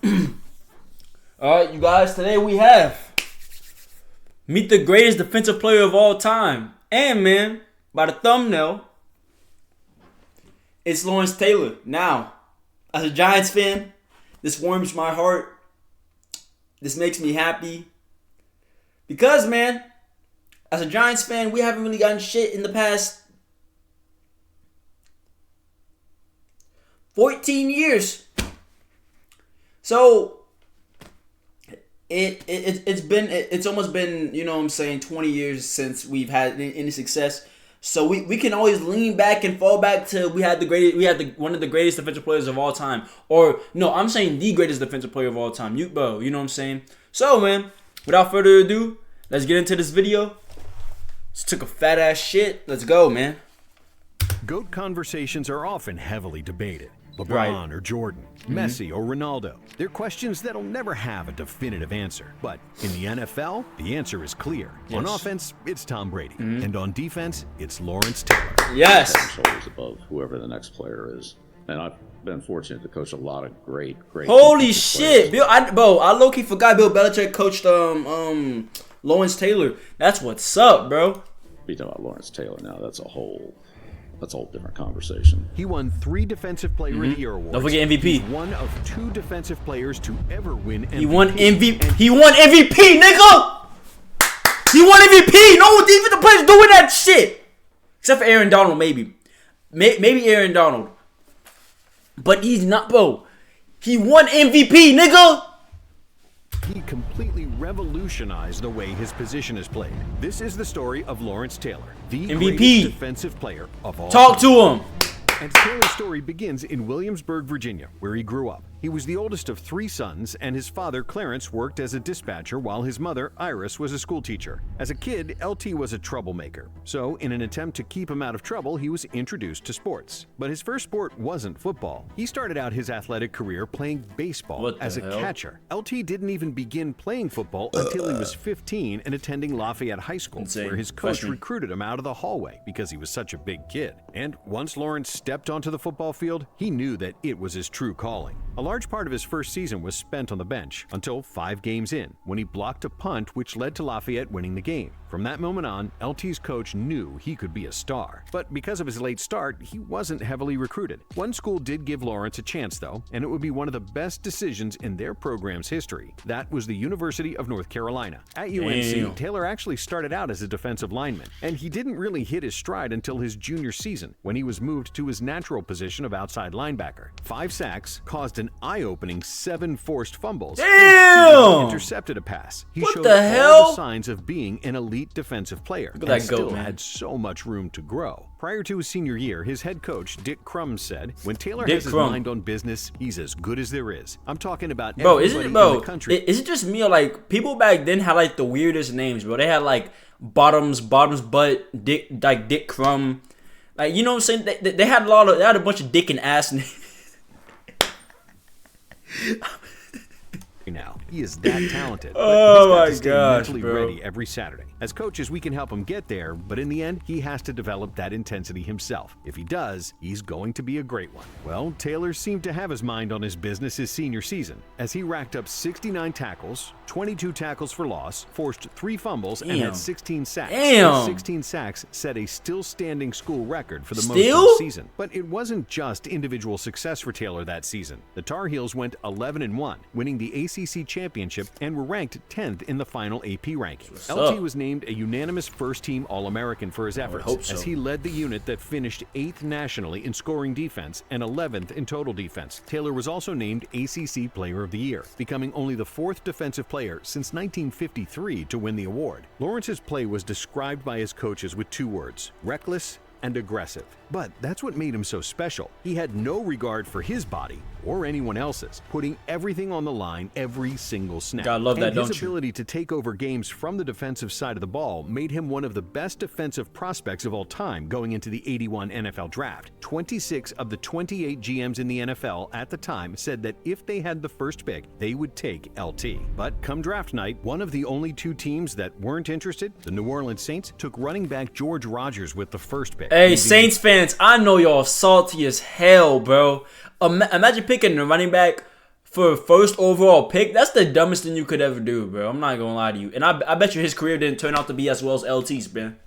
All right, you guys. Today we have meet the greatest defensive player of all time, and man, by the thumbnail, it's Lawrence Taylor. Now, as a Giants fan, this warms my heart. This makes me happy because, man, as a Giants fan, we haven't really gotten shit in the past 14 years. So it's almost been, you know what I'm saying, 20 years since we've had any success. So we can always lean back and fall back to one of the greatest defensive players of all time. Or no, I'm saying the greatest defensive player of all time, Bo. You know what I'm saying? So, man, without further ado, let's get into this video. Just took a fat ass shit. Let's go, man. GOAT conversations are often heavily debated. LeBron or Jordan, Messi or Ronaldo. They're questions that'll never have a definitive answer. But in the NFL, the answer is clear. Yes. On offense, it's Tom Brady. And on defense, it's Lawrence Taylor. Yes. Shoulders above whoever the next player is. And I've been fortunate to coach a lot of great. Holy shit, Bill! I low-key forgot Bill Belichick coached Lawrence Taylor. That's what's up, bro. Be talking about Lawrence Taylor now. That's a whole different conversation. He won 3 Defensive Player of the Year awards. Don't forget MVP. He's one of 2 defensive players to ever win MVP. He won MVP, nigga! He won MVP! No defensive players doing that shit! Except for Aaron Donald, maybe. Maybe Aaron Donald. But he's not, bro. He won MVP, nigga! He completely revolutionized the way his position is played. This is the story of Lawrence Taylor, the MVP greatest defensive player of all time. Talk to him. And Taylor's story begins in Williamsburg, Virginia, where he grew up. He was the oldest of 3 sons, and his father, Clarence, worked as a dispatcher while his mother, Iris, was a school teacher. As a kid, LT was a troublemaker. So, in an attempt to keep him out of trouble, he was introduced to sports. But his first sport wasn't football. He started out his athletic career playing baseball as a catcher. LT didn't even begin playing football until he was 15 and attending Lafayette High School, where his coach recruited him out of the hallway because he was such a big kid. And once Lawrence stepped onto the football field, he knew that it was his true calling. A large part of his first season was spent on the bench until 5 games in, when he blocked a punt which led to Lafayette winning the game. From that moment on, LT's coach knew he could be a star. But because of his late start, he wasn't heavily recruited. One school did give Lawrence a chance, though, and it would be one of the best decisions in their program's history. That was the University of North Carolina. At UNC, Taylor actually started out as a defensive lineman, and he didn't really hit his stride until his junior season, when he was moved to his natural position of outside linebacker. 5 sacks caused an eye-opening 7 forced fumbles. Damn! He intercepted a pass. He what showed the all hell? the signs of being an elite defensive player. Look at that and still goat, man. Had so much room to grow. Prior to his senior year, his head coach, Dick Crum, said, when Taylor has his mind on business, he's as good as there is. I'm talking about everybody in the country. Is it just me or like people back then had like the weirdest names, bro? They had like bottoms butt, Dick Crum. Like, you know what I'm saying? They had a bunch of dick and ass names. Now he is that talented. Oh my gosh, mentally ready every Saturday. As coaches, we can help him get there, but in the end, he has to develop that intensity himself. If he does, he's going to be a great one. Well, Taylor seemed to have his mind on his business his senior season, as he racked up 69 tackles, 22 tackles for loss, forced 3 fumbles, and had 16 sacks. His 16 sacks set a still-standing school record for the most of the season. But it wasn't just individual success for Taylor that season. The Tar Heels went 11-1, winning the ACC championship and were ranked 10th in the final AP ranking. LT was named a unanimous first-team All-American for his efforts, as he led the unit that finished 8th nationally in scoring defense and 11th in total defense. Taylor was also named ACC Player of the Year, becoming only the 4th defensive player since 1953 to win the award. Lawrence's play was described by his coaches with 2 words: reckless and aggressive. But that's what made him so special. He had no regard for his body or anyone else's, putting everything on the line every single snap. God, love that, don't you? His ability to take over games from the defensive side of the ball made him one of the best defensive prospects of all time going into the '81 NFL Draft. 26 of the 28 GMs in the NFL at the time said that if they had the first pick, they would take LT. But come draft night, one of the only 2 teams that weren't interested, the New Orleans Saints, took running back George Rogers with the first pick. Hey, Saints fans, I know y'all salty as hell, bro. Imagine picking a running back for first overall pick, that's the dumbest thing you could ever do, bro. I'm not gonna lie to you. And I bet you his career didn't turn out to be as well as LT's, man.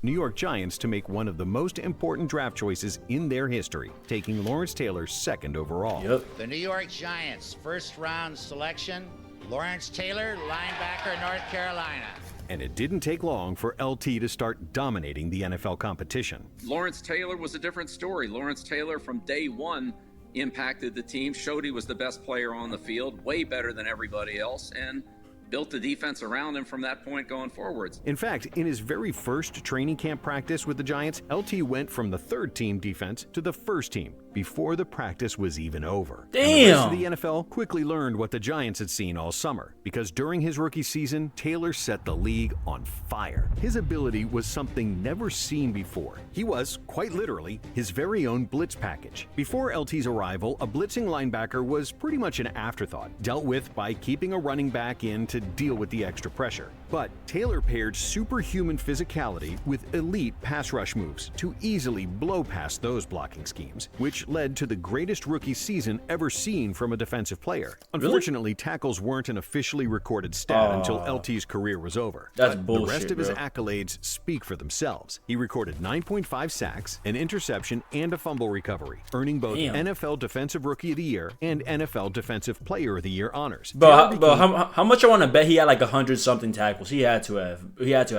New York Giants to make one of the most important draft choices in their history, taking Lawrence Taylor second overall. Yep. The New York Giants, first round selection, Lawrence Taylor, linebacker, North Carolina. And it didn't take long for LT to start dominating the NFL competition. Lawrence Taylor was a different story. Lawrence Taylor from day one impacted the team, showed he was the best player on the field, way better than everybody else, and built the defense around him from that point going forwards. In fact, in his very first training camp practice with the Giants, LT went from the third team defense to the first team before the practice was even over. Damn! And the rest of the NFL quickly learned what the Giants had seen all summer, because during his rookie season, Taylor set the league on fire. His ability was something never seen before. He was, quite literally, his very own blitz package. Before LT's arrival, a blitzing linebacker was pretty much an afterthought, dealt with by keeping a running back in to deal with the extra pressure. But Taylor paired superhuman physicality with elite pass rush moves to easily blow past those blocking schemes, which led to the greatest rookie season ever seen from a defensive player. Unfortunately, tackles weren't an officially recorded stat until LT's career was over. That's But bullshit, the rest of his bro. accolades speak for themselves. He recorded 9.5 sacks, an interception, and a fumble recovery, earning both Damn. NFL Defensive Rookie of the Year and NFL Defensive Player of the Year honors. Bro, Taylor became how much I want to bet he had like 100-something tackles? He had to have. He had to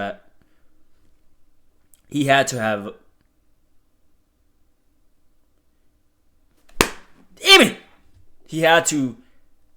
have. Damn it! He had to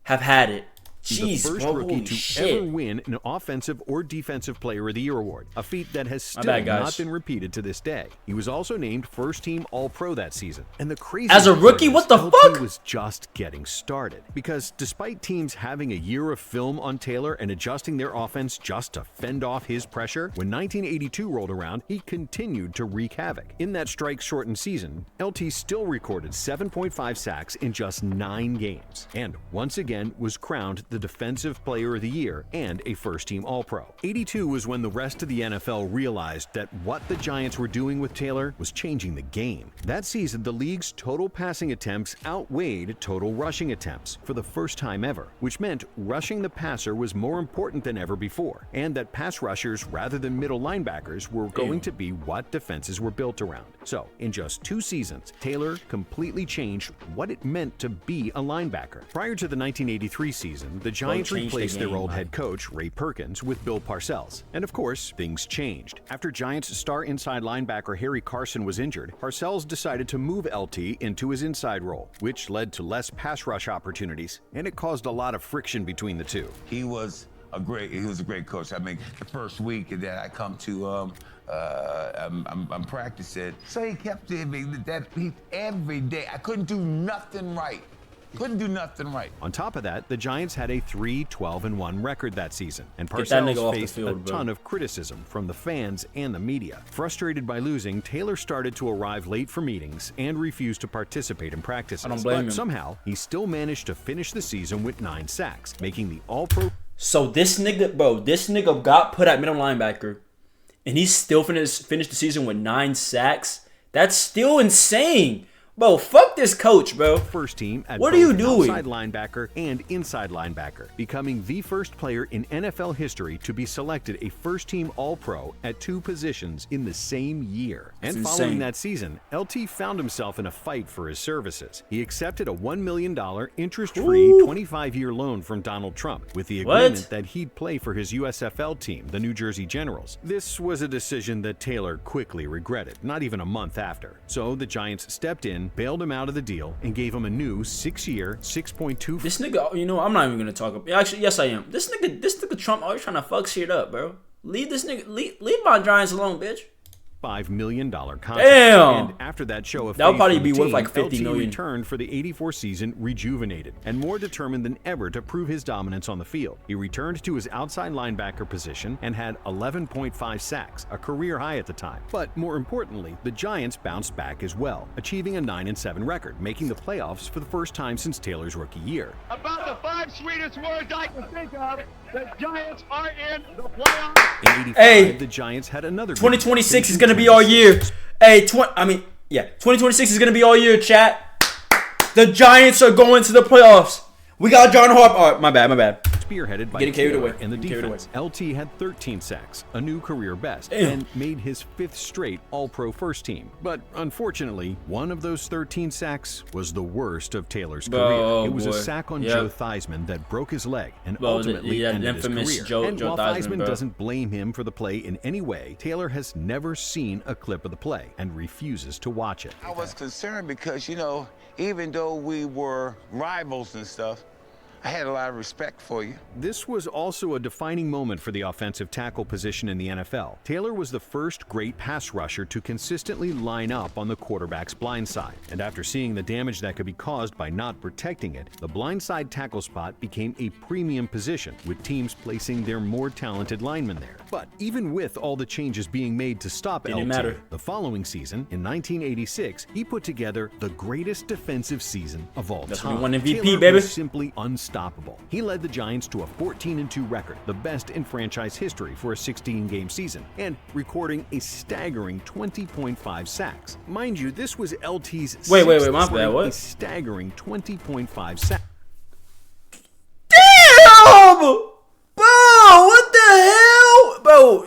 have had it. Jeez, the first bro, rookie holy to shit. ever win an Offensive or Defensive Player of the Year award, a feat that has still bad, guys. not been repeated to this day. He was also named First Team All-Pro that season. And the crazy As a rookie? What the fuck? was just getting started. Because despite teams having a year of film on Taylor and adjusting their offense just to fend off his pressure, when 1982 rolled around, he continued to wreak havoc. In that strike-shortened season, LT still recorded 7.5 sacks in just 9 games, and once again was crowned the Defensive Player of the Year and a first-team All-Pro. 82 was when the rest of the NFL realized that what the Giants were doing with Taylor was changing the game. That season, the league's total passing attempts outweighed total rushing attempts for the first time ever, which meant rushing the passer was more important than ever before, and that pass rushers rather than middle linebackers were going to be what defenses were built around. So, in just 2 seasons, Taylor completely changed what it meant to be a linebacker. Prior to the 1983 season, the Giants changed the replaced their game, old man. head coach, Ray Perkins, with Bill Parcells. And of course, things changed. After Giants star inside linebacker Harry Carson was injured, Parcells decided to move LT into his inside role, which led to less pass rush opportunities, and it caused a lot of friction between the two. He was a great coach. I mean, the first week that I come to, I'm practicing. So he kept giving me that every day. I couldn't do nothing right. Couldn't do nothing right. On top of that, the Giants had a 3-12-1 record that season, and Get that nigga Parcells off the faced field, a bro. ton of criticism from the fans and the media. Frustrated by losing, Taylor started to arrive late for meetings and refused to participate in practices. I don't blame but him. somehow, he still managed to finish the season with 9 sacks, making the All-Pro. So this nigga got put at middle linebacker, and he still finished the season with 9 sacks. That's still insane. Bro, fuck this coach, bro. First team at What are you both doing? outside linebacker and inside linebacker, becoming the first player in NFL history to be selected a first-team All-Pro at 2 positions in the same year. And That's following insane. that season, LT found himself in a fight for his services. He accepted a $1 million interest-free Ooh. 25-year loan from Donald Trump with the What? agreement that he'd play for his USFL team, the New Jersey Generals. This was a decision that Taylor quickly regretted, not even a month after. So the Giants stepped in, bailed him out of the deal, and gave him a new 6-year, $6.2 This nigga, you know, I'm not even gonna talk about. Actually, yes, I am. This nigga Trump always trying to fuck shit up, bro. Leave this nigga, leave my Giants alone, bitch. $5 million contract. Damn! And after that show of That would faith probably from the be worth team, like 50 LT million. returned for the 84 season rejuvenated and more determined than ever to prove his dominance on the field. He returned to his outside linebacker position and had 11.5 sacks, a career high at the time. But more importantly, the Giants bounced back as well, achieving a 9-7 record, making the playoffs for the first time since Taylor's rookie year. About the 5 sweetest words I can think of, the Giants are in the playoffs. In 85, Hey, the Giants had another good 2026 is year, gonna be our year. Hey, 2026 is gonna be our year, chat. The Giants are going to the playoffs. We got John Harbaugh. Oh, my bad. spearheaded by Getting carried Taylor away. in the Getting carried defense. LT had 13 sacks, a new career best, Damn. and made his 5th straight All-Pro first team. But unfortunately, one of those 13 sacks was the worst of Taylor's career. Oh, it was boy. a sack on Yep. Joe Theismann that broke his leg and Bro, ultimately yeah, ended his infamous career. Joe And while Theismann, Theismann bro. doesn't blame him for the play in any way, Taylor has never seen a clip of the play and refuses to watch it. I was concerned because, you know, even though we were rivals and stuff, I had a lot of respect for you. This was also a defining moment for the offensive tackle position in the NFL. Taylor was the first great pass rusher to consistently line up on the quarterback's blind side. And after seeing the damage that could be caused by not protecting it, the blindside tackle spot became a premium position, with teams placing their more talented linemen there. But even with all the changes being made to stop Didn't LT, matter. the following season, in 1986, he put together the greatest defensive season of all That's time. when he won MVP, Taylor baby. was simply unstoppable. He led the Giants to a 14-2 record, the best in franchise history for a 16-game season, and recording a staggering 20.5 sacks. Mind you, this was LT's Wait, my sixth bad, straight, what? a staggering 20.5 sacks. Damn! Bro, what the hell? Bro.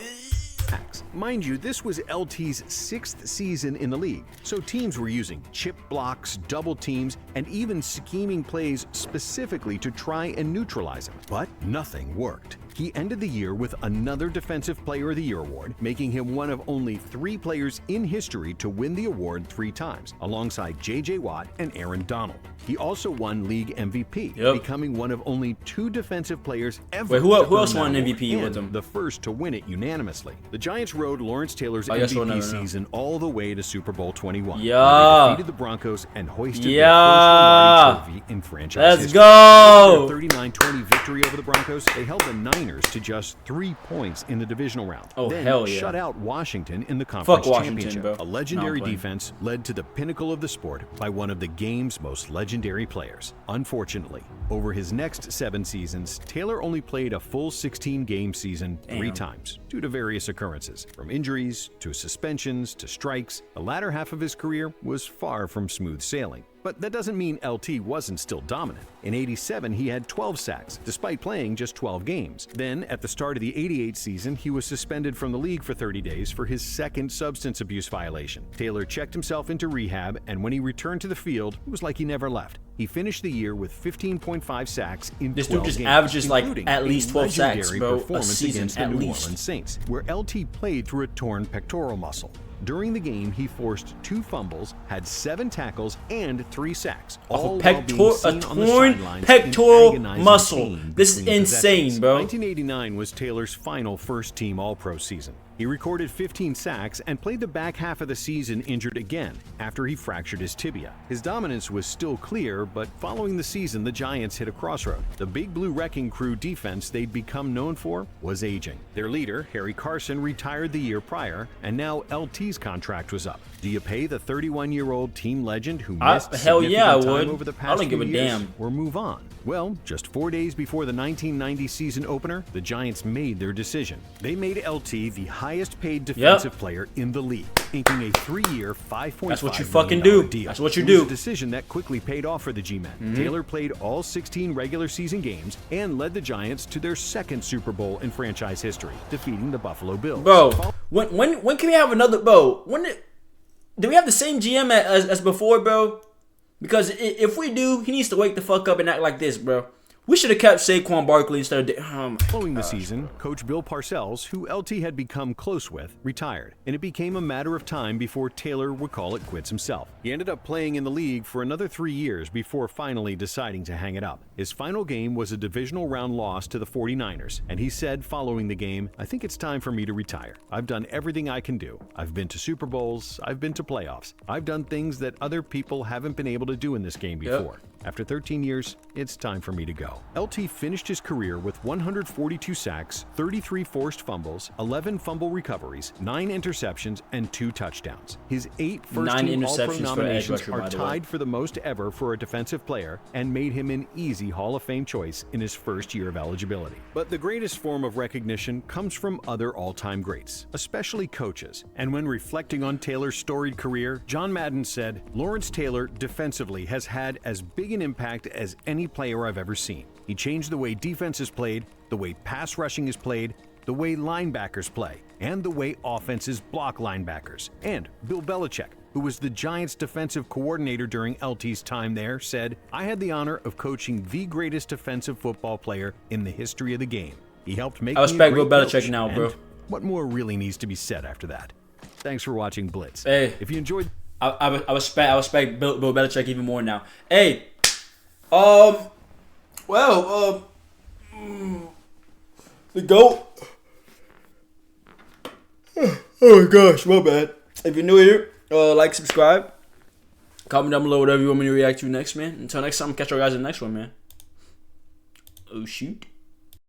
Mind you, this was LT's 6th season in the league, so teams were using chip blocks, double teams, and even scheming plays specifically to try and neutralize him. But nothing worked. He ended the year with another Defensive Player of the Year award, making him one of only 3 players in history to win the award 3 times, alongside J.J. Watt and Aaron Donald. He also won League MVP, becoming one of only 2 defensive players ever. Wait, who to else earn won that MVP award, with and him? the first to win it unanimously. The Giants rode Lawrence Taylor's I guess MVP we'll never know. season all the way to Super Bowl 21, Yeah. where they defeated the Broncos and hoisted their Yeah. first Lombardi Trophy in franchise Let's history. go. After their 39-20 victory over the Broncos, they held the Niners to just 3 points in the divisional round. Oh, then hell yeah. shut out Washington in the conference Washington, championship. bro. A legendary No, I'm playing. defense led to the pinnacle of the sport by one of the game's most legendary players. Unfortunately, over his next 7 seasons, Taylor only played a full 16-game season 3 Damn. times due to various occurrences. From injuries to suspensions to strikes, the latter half of his career was far from smooth sailing. But that doesn't mean LT wasn't still dominant. In '87, he had 12 sacks, despite playing just 12 games. Then, at the start of the '88 season, he was suspended from the league for 30 days for his second substance abuse violation. Taylor checked himself into rehab, and when he returned to the field, it was like he never left. He finished the year with 15.5 sacks in 12 This dude just games, averages, like, including at a least 12 sacks, legendary bro, a performance season, against the at New least. Orleans Saints, where LT played through a torn pectoral muscle. During the game, he forced 2 fumbles, had 7 tackles, and 3 sacks. All while being seen on the torn sidelines in pectoral agonizing muscle. pain This is between insane, possessions. bro. 1989 was Taylor's final first-team All-Pro season. He recorded 15 sacks and played the back half of the season injured again after he fractured his tibia. His dominance was still clear, but following the season, the Giants hit a crossroad. The Big Blue Wrecking Crew defense they'd become known for was aging. Their leader, Harry Carson, retired the year prior, and now LT's contract was up. Do you pay the 31-year-old team legend who missed hell yeah, I significant time would. over the I past don't give few a years, damn. or move on? Well, just 4 days before the 1990 season opener, the Giants made their decision. They made LT the highest-paid defensive player in the league, inking a 3-year, $5.5 That's what you million fucking do. deal. That's what you It was do. a decision that quickly paid off for the G-Men. Taylor played all 16 regular season games and led the Giants to their 2nd Super Bowl in franchise history, defeating the Buffalo Bills. Bro, when can we have another, bro? Do we have the same GM as before, bro? Because if we do, he needs to wake the fuck up and act like this, bro. We should have kept Saquon Barkley instead of... Following the season, Coach Bill Parcells, who LT had become close with, retired, and it became a matter of time before Taylor would call it quits himself. He ended up playing in the league for another 3 years before finally deciding to hang it up. His final game was a divisional round loss to the 49ers, and he said following the game, "I think it's time for me to retire. I've done everything I can do. I've been to Super Bowls, I've been to playoffs. I've done things that other people haven't been able to do in this game before. After 13 years, it's time for me to go." LT finished his career with 142 sacks, 33 forced fumbles, 11 fumble recoveries, 9 interceptions, and 2 touchdowns. His 8 first-team All-Pro interceptions for nominations edge rusher, are by the way. tied for the most ever for a defensive player and made him an easy Hall of Fame choice in his first year of eligibility. But the greatest form of recognition comes from other all-time greats, especially coaches. And when reflecting on Taylor's storied career, John Madden said, "Lawrence Taylor defensively has had as big an impact as any any player I've ever seen. He changed the way defense is played, the way pass rushing is played, the way linebackers play, and the way offenses block linebackers. And Bill Belichick, who was the Giants' defensive coordinator during LT's time there, said, "I had the honor of coaching the greatest defensive football player in the history of the game. He helped make I respect me a Bill great Belichick coach." now, bro. And what more really needs to be said after that? Thanks for watching Blitz. Hey. If you enjoyed... I respect Bill Belichick even more now. Hey, the GOAT. Oh my gosh, my bad. If you're new here, like, subscribe, comment down below whatever you want me to react to next, man. Until next time, catch you guys in the next one, man. Oh shoot.